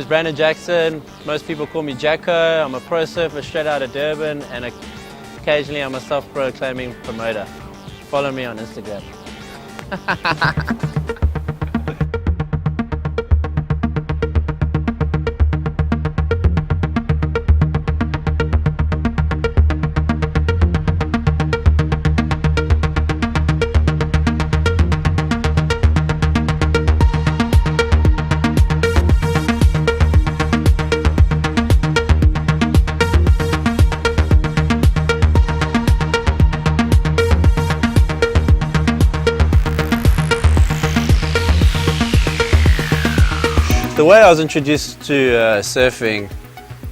Brandon Jackson. Most people call me Jacko. I'm a pro surfer straight out of Durban, and occasionally I'm a self-proclaiming promoter. Follow me on Instagram. The way I was introduced to surfing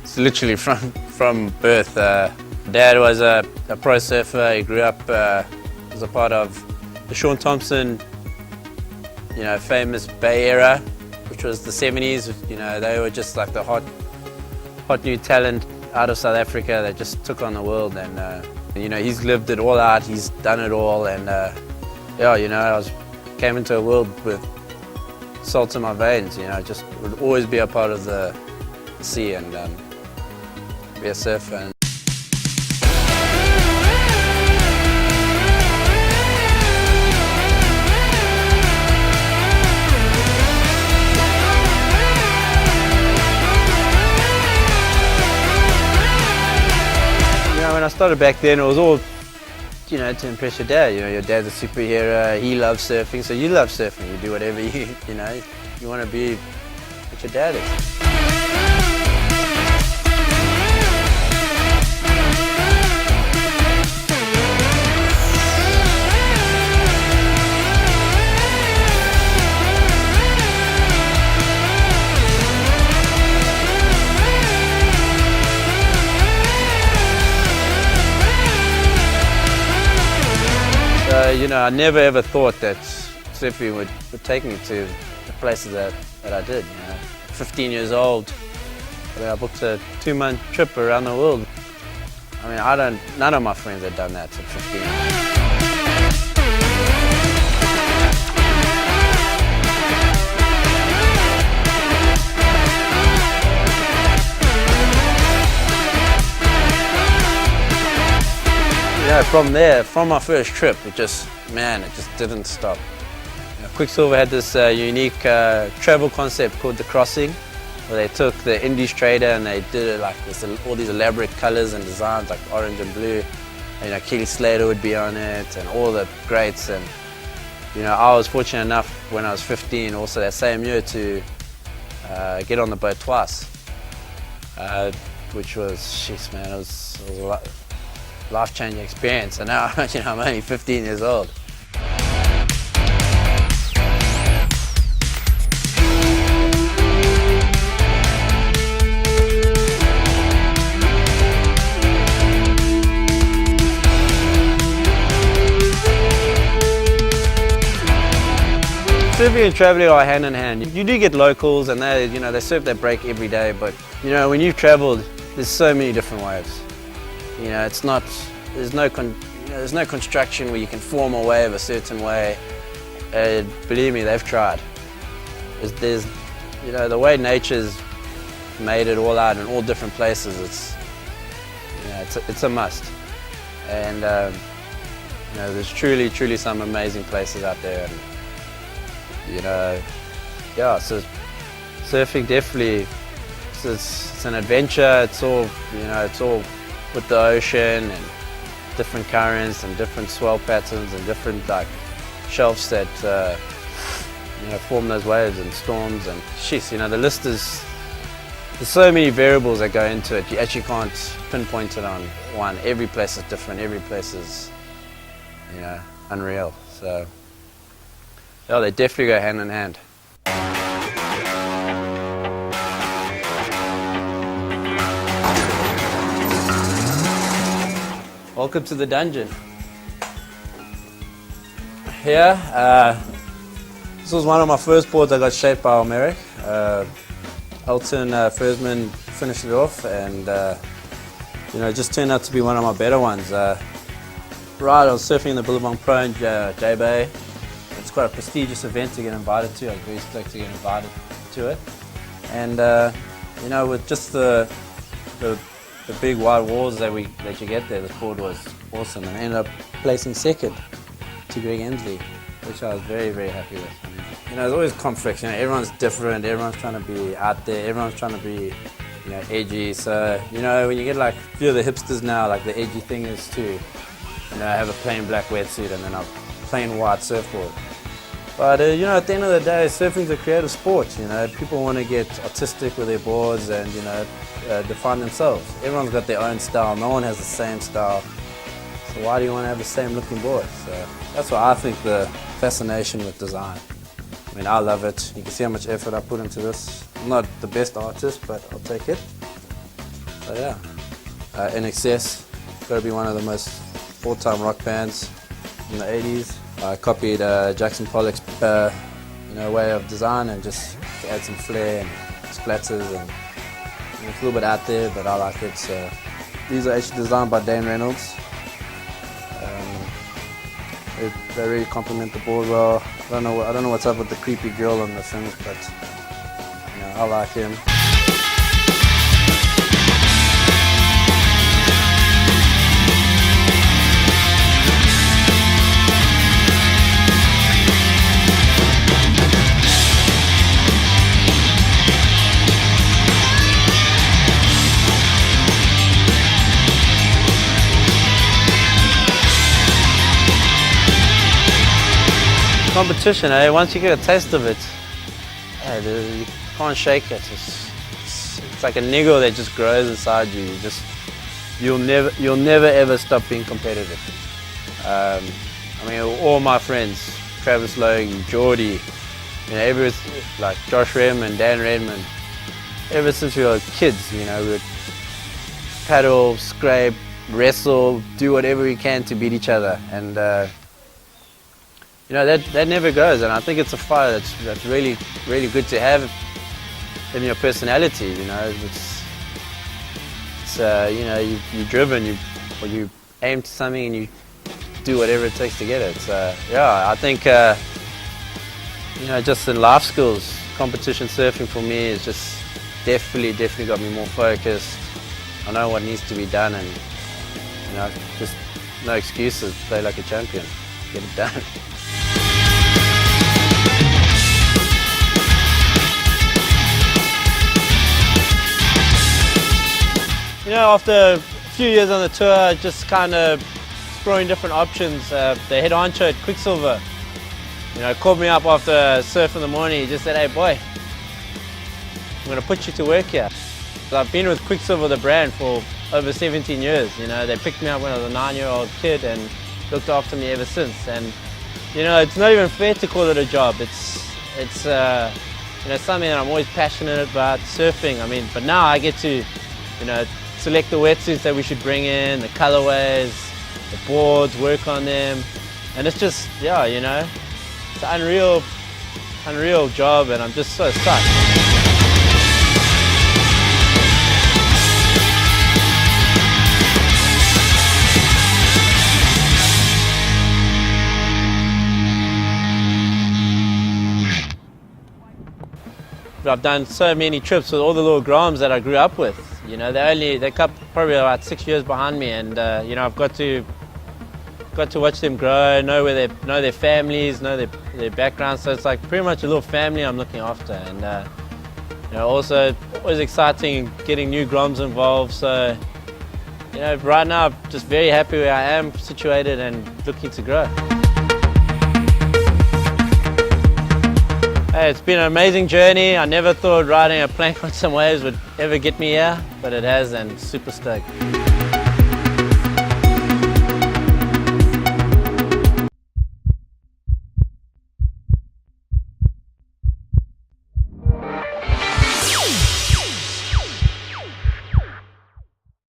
is literally from birth. Dad was a pro surfer. He grew up as a part of the Sean Thompson, famous Bay era, which was the 70s. They were just like the hot new talent out of South Africa that just took on the world. And he's lived it all out. He's done it all. And I came into a world with salt in my veins, just would always be a part of the sea and be a surfer. When I started back then, it was all to impress your dad. Your dad's a superhero, he loves surfing, so you love surfing. You do whatever you want to be what your dad is. I never ever thought that surfing would take me to the places that I did. 15 years old, I booked a 2-month trip around the world. None of my friends had done that at 15. From my first trip, it just didn't stop. Quiksilver had this unique travel concept called the crossing, where they took the Indies trader and they did it like this, all these elaborate colors and designs like orange and blue. And, Kelly Slater would be on it and all the greats. And I was fortunate enough when I was 15, also that same year, to get on the boat twice, which was, it was a life-changing experience. And now I'm only 15 years old. Surfing and traveling are hand in hand. You do get locals and they surf their break every day, but when you've traveled, there's so many different waves. There's no construction where you can form a wave a certain way. Believe me, they've tried. There's the way nature's made it all out in all different places. It's a must. And there's truly some amazing places out there. And, so surfing definitely, it's an adventure. It's all with the ocean and different currents and different swell patterns and different shelves that form those waves and storms. And the list is, there's so many variables that go into it. You actually can't pinpoint it on one. Every place is different. Every place is unreal. So they definitely go hand in hand. Welcome to the dungeon. Here, this was one of my first boards I got shaped by Almeric. Elton Fersman finished it off, and it just turned out to be one of my better ones. I was surfing in the Billabong Pro in J-Bay. It's quite a prestigious event to get invited to. I was very stoked to get invited to it. And you know, with just the big wide walls that you get there, the board was awesome, and I ended up placing second to Greg Ensley, which I was very, very happy with. You know, there's always conflicts. You know, everyone's different. Everyone's trying to be out there. Everyone's trying to be, you know, edgy. So you know, when you get like a few of the hipsters now, like the edgy thing is to, you know, have a plain black wetsuit and then a plain white surfboard. But you know, at the end of the day, surfing's a creative sport. You know, people want to get artistic with their boards and, you know, define themselves. Everyone's got their own style. No one has the same style. So why do you want to have the same looking board? So that's why I think the fascination with design. I mean, I love it. You can see how much effort I put into this. I'm not the best artist, but I'll take it. So yeah, NXS, got to be one of the most all-time rock bands in the 80s. I copied Jackson Pollock's you know, way of design and just to add some flair and splatters, and it's a little bit out there, but I like it. So these are actually designed by Dane Reynolds. They really complement the board well. I don't know what's up with the creepy girl on the fins, but you know, I like him. Competition, eh? Once you get a taste of it, you can't shake it. It's like a niggle that just grows inside you. You'll never ever stop being competitive. I mean, all my friends, Travis Logie, Geordie, you know, like Josh Redmond, Dan Redmond, ever since we were kids, you know, we would paddle, scrape, wrestle, do whatever we can to beat each other, and you know, that never goes, and I think it's a fire that's really, really good to have in your personality. You know, it's you know, you're driven, you aim to something and you do whatever it takes to get it. So yeah, I think you know, just in life skills, competition surfing for me is just definitely got me more focused. I know what needs to be done, and you know, just no excuses. Play like a champion, get it done. You know, after a few years on the tour, just kind of exploring different options. The head honcho at Quiksilver, you know, called me up after surf in the morning. He just said, "Hey boy, I'm going to put you to work here." So I've been with Quiksilver, the brand, for over 17 years. You know, they picked me up when I was a 9-year-old kid and looked after me ever since. And you know, it's not even fair to call it a job. It's you know, something that I'm always passionate about, surfing. I mean, but now I get to, you know, select the wetsuits that we should bring in, the colorways, the boards, work on them, and it's just, yeah, you know, it's an unreal job, and I'm just so psyched. I've done so many trips with all the little groms that I grew up with. You know, they're probably about 6 years behind me, and you know, I've got to watch them grow, know their families, know their backgrounds. So it's like pretty much a little family I'm looking after, and you know, also always exciting getting new groms involved. So you know, right now I'm just very happy where I am situated and looking to grow. Hey, it's been an amazing journey. I never thought riding a plank on some waves would ever get me here, but it has, and super stoked.